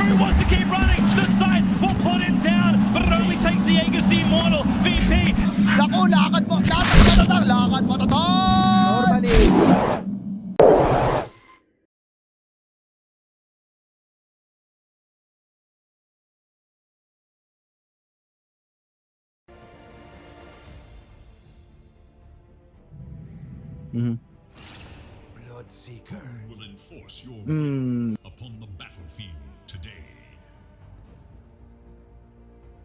He wants to keep running. The side will put him down, but it only takes the Aegis Immortal. VP. Naku, lakad mo tatang, lakad mo tatang! Normally. Bloodseeker will enforce your will upon the battlefield today.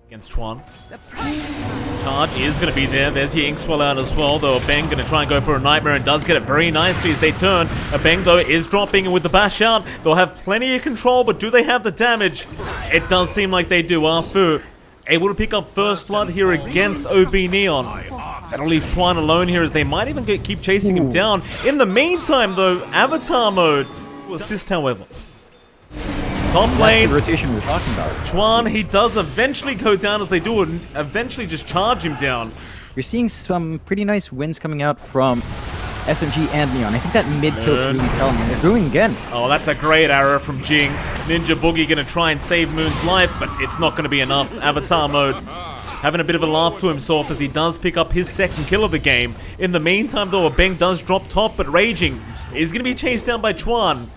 Against Twan. Charge is going to be there. There's the Inkswell out as well, though. Beng going to try and go for a Nightmare and does get it very nicely as they turn. Beng, though, is dropping, and with the bash out, they'll have plenty of control, but do they have the damage? It does seem like they do. Afu able to pick up first blood here against OB Neon. That'll leave Twan alone here as they might even keep chasing him down. In the meantime, though, Avatar mode will assist, however. Top lane, That's the rotation we're talking about. Twan, he does eventually go down as they do eventually just charge him down. You're seeing some pretty nice wins coming out from SMG and Neon. I think that mid kill's really telling them. They're doing again. Oh, that's a great arrow from Jing. Ninja Boogie gonna try and save Moon's life, but it's not gonna be enough. Avatar mode having a bit of a laugh to himself as he does pick up his second kill of the game. In the meantime, though, Beng does drop top, but Raging is gonna be chased down by Twan.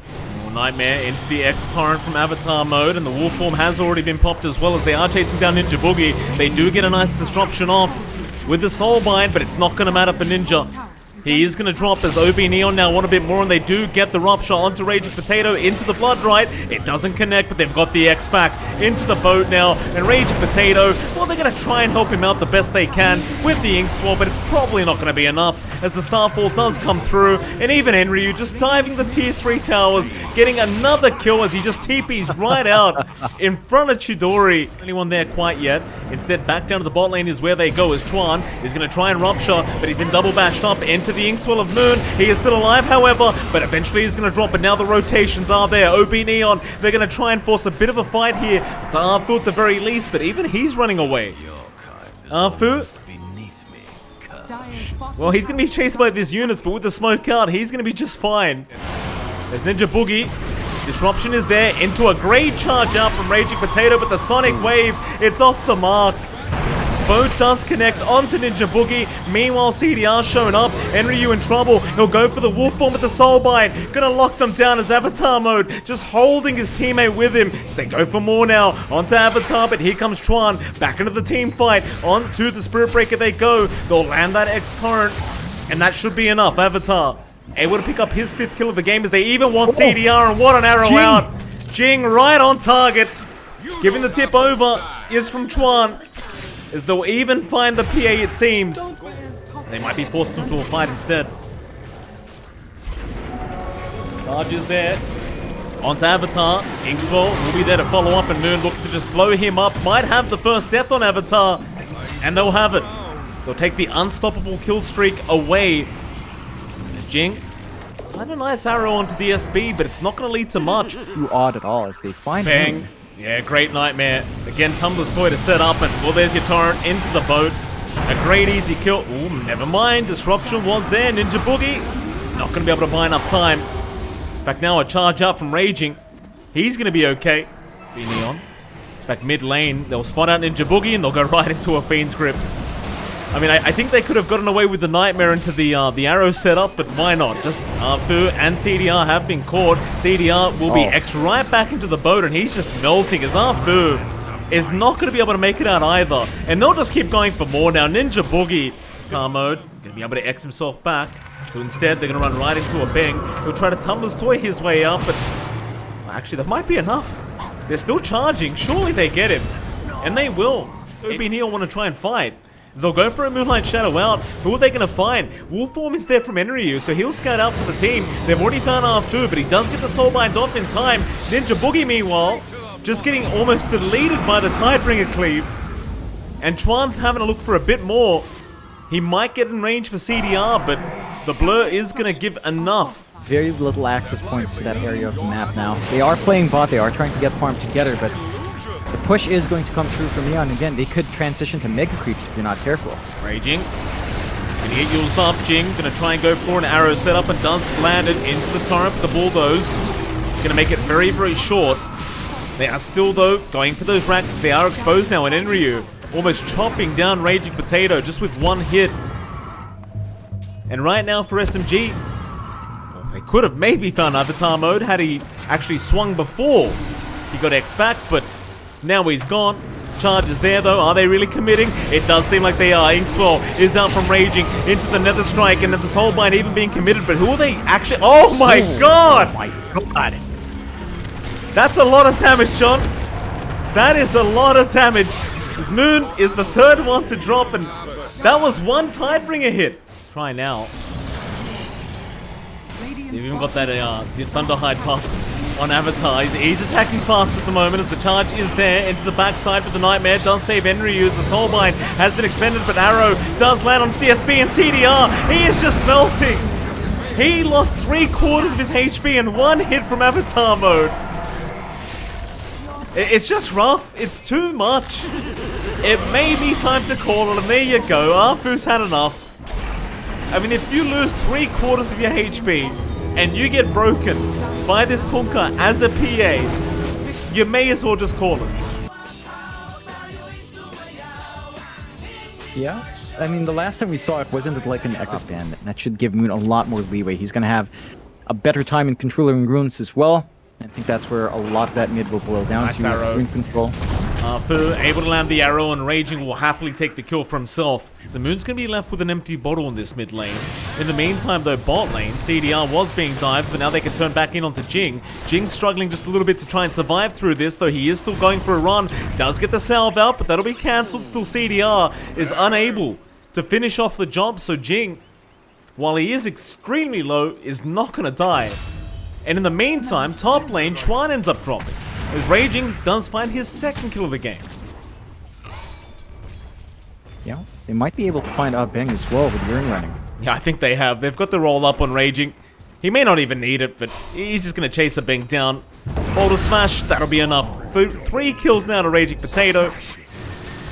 Nightmare into the X-Torrent from Avatar mode, and the Wolf Form has already been popped as well as they are chasing down Ninja Boogie. They do get a nice disruption off with the Soulbind, but it's not going to matter for Ninja. He is going to drop as OB Neon now want a bit more, and they do get the Rupture onto Raging Potato into the Blood Right. It doesn't connect, but they've got the X back into the boat now, and Raging Potato, well, they're going to try and help him out the best they can with the Ink Swap, but it's probably not going to be enough as the Starfall does come through, and even Enryu just diving the tier 3 towers, getting another kill as he just TPs right out in front of Chidori. Anyone there quite yet. Instead, back down to the bot lane is where they go as Twan is going to try and Rupture, but he's been double bashed up into the Inkswell of Moon. He is still alive, however, but eventually he's going to drop, but now the rotations are there. OB Neon, they're going to try and force a bit of a fight here to Arfu at the very least, but even he's running away. Arfu, well, he's going to be chased by these units, but with the smoke out, he's going to be just fine. There's Ninja Boogie. Disruption is there into a great charge out from Raging Potato, but the Sonic Wave, it's off the mark. Boat does connect onto Ninja Boogie. Meanwhile, CDR showing up. Enryu in trouble. He'll go for the Wolf Form with the Soulbind. Gonna lock them down as Avatar mode. Just holding his teammate with him. So they go for more now. Onto Avatar, but here comes Twan. Back into the team fight. Onto the Spirit Breaker they go. They'll land that X-Torrent. And that should be enough. Avatar able to pick up his 5th kill of the game as they even want CDR. And what an arrow out. Jing right on target. Giving the tip over is from Twan. As they'll even find the PA, it seems. They might be forced into a fight instead. Charge is there. Onto Avatar. Inkswell will be there to follow up, and Moon looking to just blow him up. Might have the first death on Avatar. And they'll have it. They'll take the unstoppable kill streak away. There's Jing. Slide a nice arrow onto the SB, but it's not going to lead to much. Too odd at all as they find Bang. him. Yeah, great Nightmare. Again, Tumblr's toy to set up, and well, there's your Torrent into the boat. A great easy kill. Ooh, never mind. Disruption was there. Ninja Boogie not going to be able to buy enough time. In fact, now a charge up from Raging. He's going to be okay. Be Neon. In fact, mid lane, they'll spot out Ninja Boogie, and they'll go right into a Fiend's Grip. I mean, I think they could have gotten away with the Nightmare into the arrow setup, but why not? Just Arfu and CDR have been caught. CDR will be X right back into the boat, and he's just melting as Arfu is not going to be able to make it out either. And they'll just keep going for more now. Ninja Boogie, Tar mode, going to be able to X himself back. So instead, they're going to run right into a Beng. He'll try to Tumblr's toy his way up, but actually, that might be enough. They're still charging. Surely they get him. And they will. OB Neil want to try and fight. They'll go for a Moonlight Shadow out. Who are they going to find? Wolf Form is there from Enryu, so he'll scout out for the team. They've already found Arfu, but he does get the Soulbind off in time. Ninja Boogie, meanwhile, just getting almost deleted by the Tidebringer cleave. And Twan's having a look for a bit more. He might get in range for CDR, but the blur is going to give enough. Very little access points to that area of the map now. They are playing bot, they are trying to get farmed together, but the push is going to come through from Neon. Again, they could transition to Mega Creeps if you're not careful. Raging. When he get used up, Jing gonna try and go for an arrow setup and does land it into the Torrent. The Bulldoze gonna make it very, very short. They are still, though, going for those racks. They are exposed now, and Enryu almost chopping down Raging Potato just with one hit. And right now for SMG, well, they could have maybe found Avatar mode had he actually swung before he got X back, but now he's gone. Charge is there, though. Are they really committing? It does seem like they are. Inkswell is out from Raging into the Nether Strike, and this whole bind even being committed, but who are they actually? Oh my god! Oh my god. That's a lot of damage, John. That is a lot of damage. This Moon is the third one to drop, and that was one Tidebringer hit. Try now. They've even got that the Thunderhide buff on Avatar. He's attacking fast at the moment as the charge is there into the backside, but the Nightmare does save Enryu as the Soulbind has been expended, but Arrow does land onto the SB and TDR. He is just melting. He lost 3/4 of his HP in one hit from Avatar mode. It's just rough. It's too much. It may be time to call it, and there you go. Arfu's had enough. I mean, if you lose 3/4 of your HP and you get broken by this Kunkka as a PA, you may as well just call it. Yeah. I mean, the last time we saw it wasn't like an Echo Stand. That should give Moon a lot more leeway. He's going to have a better time in controlling runes as well. I think that's where a lot of that mid will boil down Nice to. arrow. Rune control. Fu able to land the arrow, and Raging will happily take the kill for himself. So Moon's going to be left with an empty bottle in this mid lane. In the meantime, though, bot lane, CDR was being dived, but now they can turn back in onto Jing. Jing's struggling just a little bit to try and survive through this, though he is still going for a run. Does get the salve out, but that'll be cancelled. Still, CDR is unable to finish off the job, so Jing, while he is extremely low, is not going to die. And in the meantime, top lane, Chuan ends up dropping, as Raging does find his second kill of the game. Yeah, they might be able to find out Bang as well with Urn running. Yeah, I think they have. They've got the roll up on Raging. He may not even need it, but he's just going to chase a Bang down. Boulder Smash, that'll be enough. 3 kills now to Raging Potato.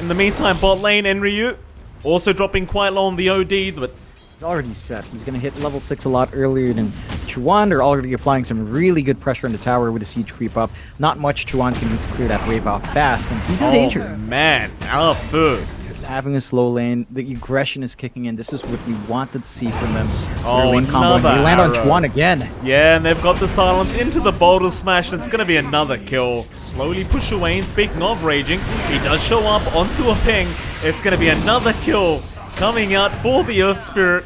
In the meantime, bot lane, Enryu, also dropping quite low on the OD, but He's already set. He's going to hit level 6 a lot earlier than Chuan. They're already applying some really good pressure on the tower with the siege creep up. Not much Chuan can do to clear that wave off fast, and he's in danger. Man, Alpha. Having a slow lane, the aggression is kicking in. This is what we wanted to see from them. Oh, lane combo. another They land on arrow. Chuan again. Yeah, and they've got the silence into the Boulder Smash, and it's going to be another kill. Slowly push away, and speaking of Raging, he does show up onto a ping. It's going to be another kill coming out for the Earth Spirit.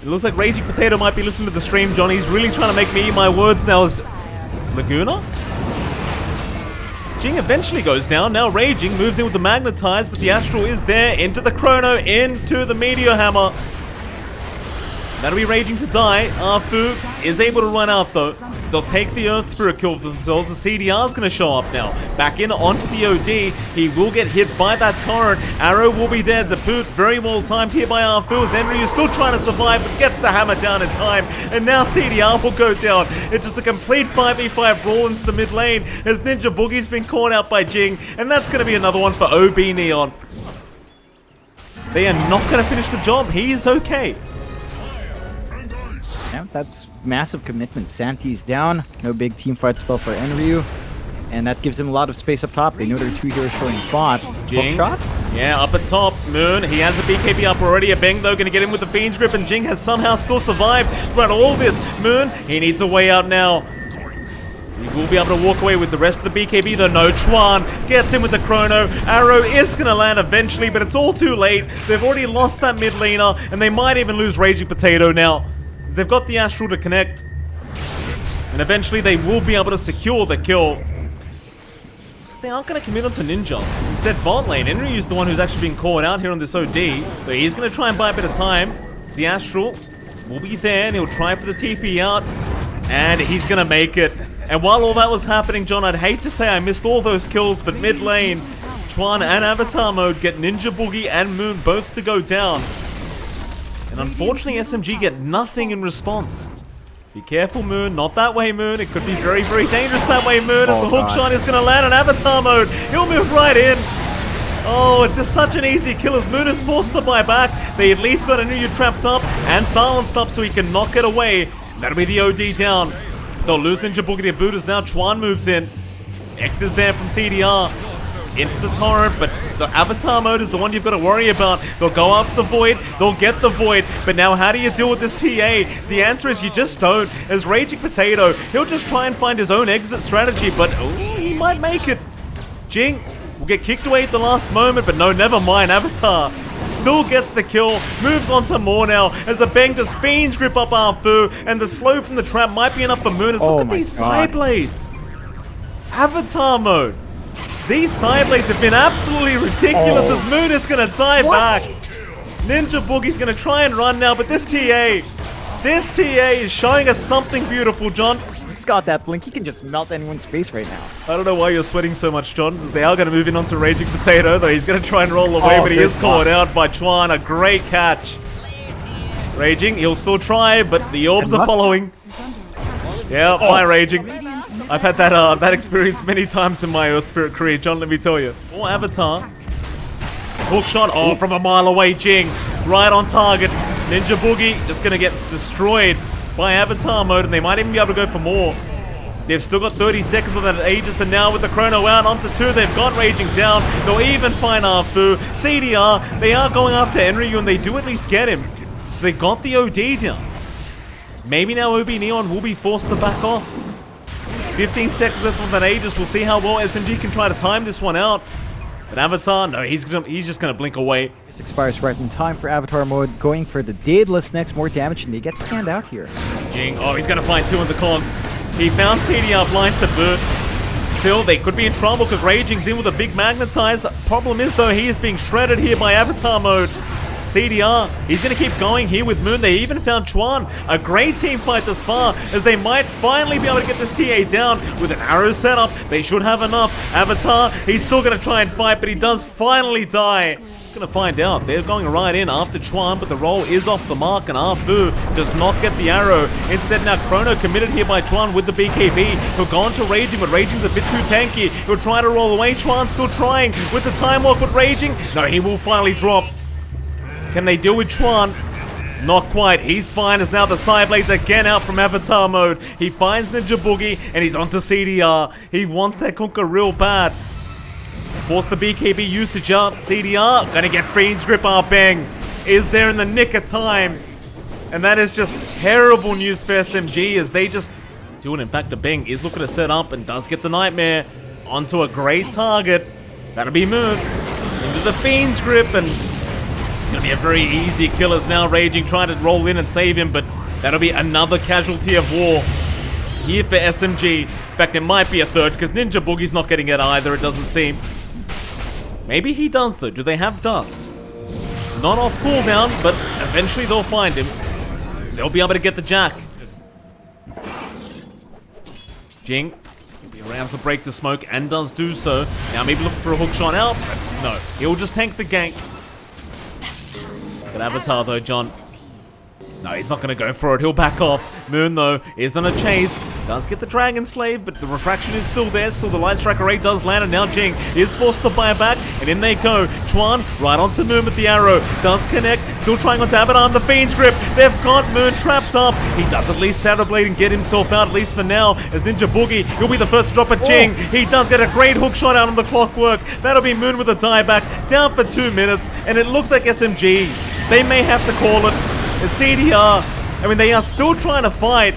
It looks like Raging Potato might be listening to the stream, John. He's really trying to make me eat my words now. As Laguna? Jing eventually goes down. Now Raging moves in with the Magnetize, but the Astral is there. Into the Chrono, into the Meteor Hammer. That'll be Raging to die. Arfu is able to run out, though. They'll take the Earth Spirit kill for themselves. The CDR is going to show up now. Back in onto the OD. He will get hit by that torrent. Arrow will be there to boot. Very well timed here by Arfu. Enryu is still trying to survive, but gets the hammer down in time. And now CDR will go down. It's just a complete 5v5 brawl into the mid lane as Ninja Boogie's been caught out by Jing. And that's going to be another one for OB Neon. They are not going to finish the job. He's okay. Yeah, that's massive commitment. Santi's down. No big team fight spell for Enryu. And that gives him a lot of space up top. They know there are 2 heroes showing bot. Jing. Hook shot? Yeah, up at top. Moon, he has a BKB up already. A Bang, though, going to get in with the Fiend's Grip. And Jing has somehow still survived throughout all this. Moon, he needs a way out now. He will be able to walk away with the rest of the BKB, though. No, Chuan gets in with the Chrono. Arrow is going to land eventually, but it's all too late. They've already lost that mid laner, and they might even lose Raging Potato now. They've got the Astral to connect, and eventually they will be able to secure the kill. So they aren't going to commit onto Ninja. Instead, bot lane, Enryu's the one who's actually being caught out here on this OD. But he's going to try and buy a bit of time. The Astral will be there, and he'll try for the TP out, and he's going to make it. And while all that was happening, John, I'd hate to say I missed all those kills, but mid lane, Chuan and Avatar mode get Ninja Boogie and Moon both to go down. And unfortunately, SMG get nothing in response. Be careful, Moon. Not that way, Moon. It could be very, very dangerous that way, Moon. As the hook shot is going to land on Avatar mode. He'll move right in. Oh, it's just such an easy kill as Moon is forced to buy back. They at least got Enryu trapped up and silenced up so he can knock it away. That'll be the OD down. They'll lose Ninja Boogie to boot as now Chuan moves in. X is there from CDR. Into the torrent, but the avatar mode is the one you've got to worry about. They'll go after the void, they'll get the void, but now how do you deal with this TA? The answer is you just don't. As Raging Potato, he'll just try and find his own exit strategy, but he might make it. Jing will get kicked away at the last moment, but no, never mind. Avatar still gets the kill, moves on to more now, as the Bang just fiends grip up Arfu, and the slow from the trap might be enough for Moon. Look at these side blades. Avatar mode. These side blades have been absolutely ridiculous as Moon is going to die back. Ninja Boogie's going to try and run now, but this TA is showing us something beautiful, John. He's got that blink. He can just melt anyone's face right now. I don't know why you're sweating so much, John, as they are going to move in onto Raging Potato, though he's going to try and roll away, but he is caught out by Chuan. A great catch. Raging, he'll still try, but the orbs are following. Yeah, bye Raging. I've had that experience many times in my Earth Spirit career, John, let me tell you. Oh, Avatar. Hook shot, from a mile away, Jing. Right on target. Ninja Boogie just gonna get destroyed by Avatar mode, and they might even be able to go for more. They've still got 30 seconds on that Aegis, and now with the Chrono out onto 2, they've got Raging down. They'll even find Arfu. CDR, they are going after Enryu, and they do at least get him. So they got the OD down. Maybe now OB Neon will be forced to back off. 15 seconds left on that Aegis. We'll see how well SMG can try to time this one out. But Avatar, no, he's just gonna blink away. This expires right in time for Avatar mode, going for the Daedalus next, more damage, and they get scanned out here. Jing, he's gonna find 2 in the cogs. He found CDR blind to boot. Still, they could be in trouble because Raging's in with a big magnetize. Problem is, though, he is being shredded here by Avatar mode. CDR, he's going to keep going here with Moon. They even found Chuan. A great team fight thus far, as they might finally be able to get this TA down with an arrow setup. They should have enough. Avatar, he's still going to try and fight, but he does finally die. Going to find out. They're going right in after Chuan, but the roll is off the mark, and Arfu does not get the arrow. Instead, now Chrono committed here by Chuan with the BKB. He'll go on to Raging, but Raging's a bit too tanky. He'll try to roll away. Chuan still trying with the time walk with Raging. No, he will finally drop. Can they deal with Chuan? Not quite. He's fine as now the side blades again out from Avatar mode. He finds Ninja Boogie and he's onto CDR. He wants that Kunkka real bad. Force the BKB usage up. CDR gonna get Fiend's Grip. Bang is there in the nick of time. And that is just terrible news for SMG as they just do it. In fact, Bang is looking to set up and does get the Nightmare onto a great target. That'll be Moon. Into the Fiend's Grip, and it's going to be a very easy kill as now Raging trying to roll in and save him, but that'll be another casualty of war here for SMG. In fact, it might be a third because Ninja Boogie's not getting it either, it doesn't seem. Maybe he does though. Do they have Dust? Not off cooldown, but eventually they'll find him. They'll be able to get the Jack. Jing will be around to break the smoke and does do so. Now maybe looking for a hook shot out, but no. He'll just tank the gank. But Avatar though, John. No, he's not going to go for it. He'll back off. Moon, though, is on a chase. Does get the Dragon Slave, but the refraction is still there. Still, the Light Striker Ray does land, and now Jing is forced to buy back, and in they go. Chuan right onto Moon with the arrow. Does connect. Still trying onto Avatar and the Fiend's Grip. They've got Moon trapped up. He does at least Shadow Blade and get himself out, at least for now, as Ninja Boogie, he'll be the first to drop at Jing. He does get a great hook shot out on the clockwork. That'll be Moon with a dieback. Down for 2 minutes, and it looks like SMG. They may have to call it. As CDR, I mean, they are still trying to fight,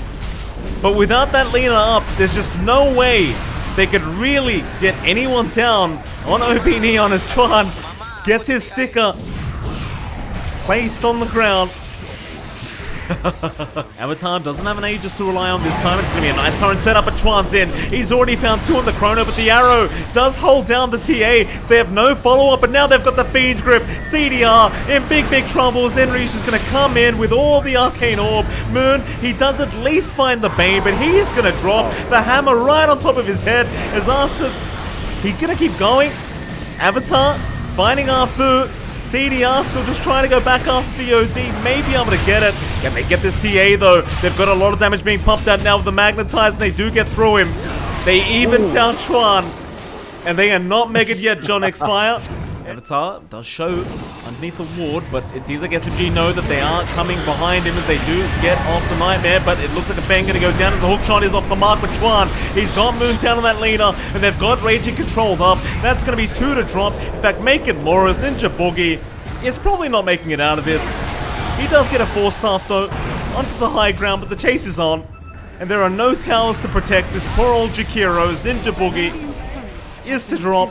but without that Lena up, there's just no way they could really get anyone down on OB Neon as Chuan gets his sticker placed on the ground. Avatar doesn't have an Aegis to rely on this time. It's going to be a nice turret setup, but Chuan's in. He's already found 2 on the Chrono, but the arrow does hold down the TA. So they have no follow-up, but now they've got the Fiend's Grip. CDR in big trouble. Zenryu's just going to come in with all the Arcane Orb. Moon, he does at least find the Bane, but he is going to drop the hammer right on top of his head. As after, he's going to keep going. Avatar finding Arfu. CDR still just trying to go back after the OD, may be able to get it. Can they get this TA though? They've got a lot of damage being pumped out now with the Magnetize, and they do get through him. They even found Chuan, and they are not megaed yet, johnxfire. Avatar does show underneath the ward, but it seems like SMG know that they are coming behind him as they do get off the Nightmare, but it looks like a bang going to go down as the hook shot is off the mark. But Chuan, he's got Moontown on that leader, and they've got Raging controlled up. That's going to be 2 to drop. In fact, make it more as Ninja Boogie is probably not making it out of this. He does get a 4-staff though, onto the high ground, but the chase is on. And there are no towers to protect this poor old Jakiro's Ninja Boogie is to drop.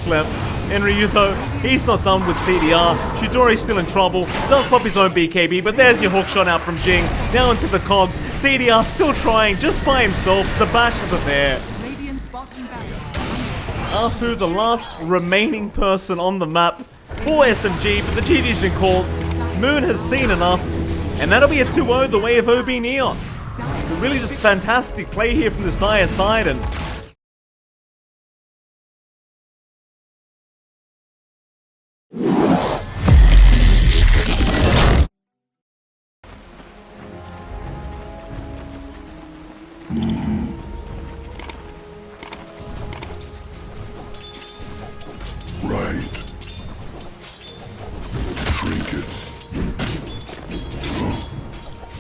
Left. Henry though, he's not done with CDR. Shidori's still in trouble. Does pop his own BKB, but there's your hook shot out from Jing. Now into the cogs. CDR still trying just by himself. The bashes are there. Afu, the last remaining person on the map for SMG, but the GG's been called. Moon has seen enough, and that'll be a 2-0 the way of OB Neon. So really just fantastic play here from this Dire side, and Right.